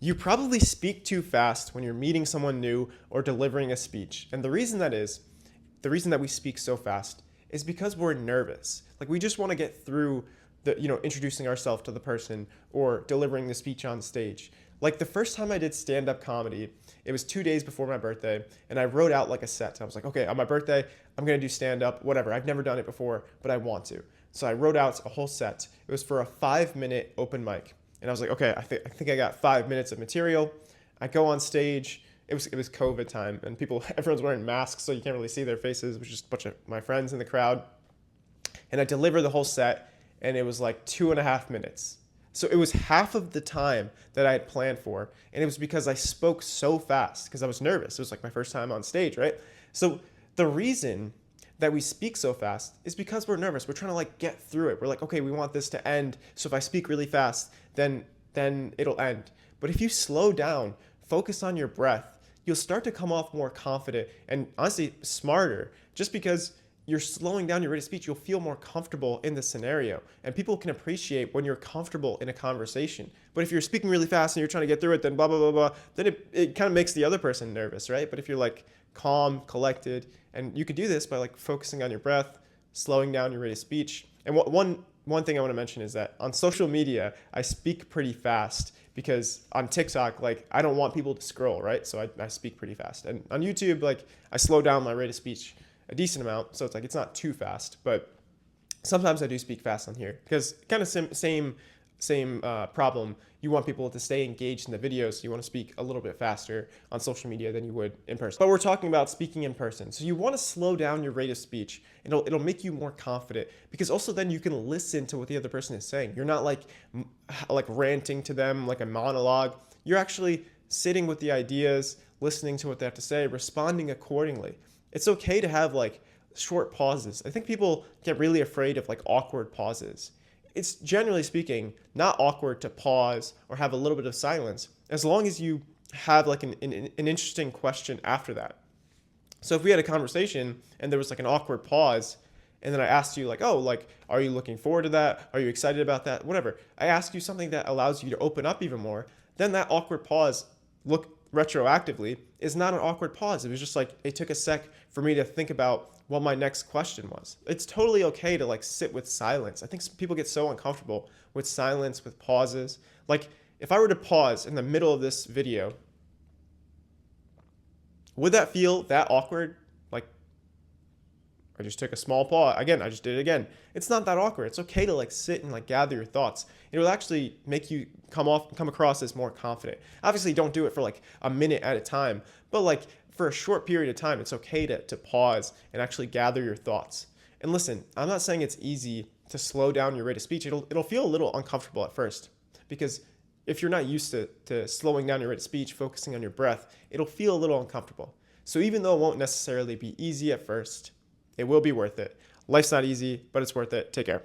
You probably speak too fast when you're meeting someone new or delivering a speech. And the reason that we speak so fast is because we're nervous. Like we just want to get through introducing ourselves to the person or delivering the speech on stage. Like the first time I did stand-up comedy, it was 2 days before my birthday, and I wrote out like a set. I was like, okay, on my birthday, I'm gonna do stand-up, whatever. I've never done it before, but I want to. So I wrote out a whole set. It was for a 5-minute open mic. And I was like, okay, I think I got 5 minutes of material. I go on stage. It was COVID time, and everyone's wearing masks, so you can't really see their faces. It was just a bunch of my friends in the crowd, and I delivered the whole set, and it was like 2.5 minutes. So it was half of the time that I had planned for, and it was because I spoke so fast because I was nervous. It was like my first time on stage, right? So the reason that we speak so fast is because we're nervous. We're trying to like get through it. We're like, okay, we want this to end. So if I speak really fast, then it'll end. But if you slow down, focus on your breath, you'll start to come off more confident and honestly smarter. Just because you're slowing down your rate of speech, you'll feel more comfortable in the scenario. And people can appreciate when you're comfortable in a conversation. But if you're speaking really fast and you're trying to get through it, then blah, blah, blah, blah, then it kind of makes the other person nervous, right? But if you're like calm, collected, and you could do this by like focusing on your breath, slowing down your rate of speech. And one thing I want to mention is that on social media, I speak pretty fast because on TikTok, like I don't want people to scroll, right? So I speak pretty fast. And on YouTube, like I slow down my rate of speech a decent amount. So it's like, it's not too fast, but sometimes I do speak fast on here because kind of same problem. You want people to stay engaged in the videos, so you want to speak a little bit faster on social media than you would in person. But we're talking about speaking in person, so you want to slow down your rate of speech. It'll make you more confident because also then you can listen to what the other person is saying. You're not like ranting to them like a monologue. You're actually sitting with the ideas, listening to what they have to say, responding accordingly. It's okay to have like short pauses. I think people get really afraid of like awkward pauses. It's generally speaking not awkward to pause or have a little bit of silence as long as you have like an interesting question after that. So if we had a conversation and there was like an awkward pause, and then I asked you like, oh, like, are you looking forward to that? Are you excited about that? Whatever. I ask you something that allows you to open up even more. Then that awkward pause, look retroactively, is not an awkward pause. It was just like it took a sec for me to think about what my next question was. It's totally okay to like sit with silence. I think people get so uncomfortable with silence, with pauses. Like if I were to pause in the middle of this video, would that feel that awkward? Like I just took a small pause. Again, I just did it again. It's not that awkward. It's okay to like sit and like gather your thoughts. It will actually make you come across as more confident. Obviously, don't do it for like a minute at a time, but like for a short period of time, it's okay to pause and actually gather your thoughts. And listen, I'm not saying it's easy to slow down your rate of speech. It'll feel a little uncomfortable at first because if you're not used to slowing down your rate of speech, focusing on your breath, it'll feel a little uncomfortable. So even though it won't necessarily be easy at first, it will be worth it. Life's not easy, but it's worth it. Take care.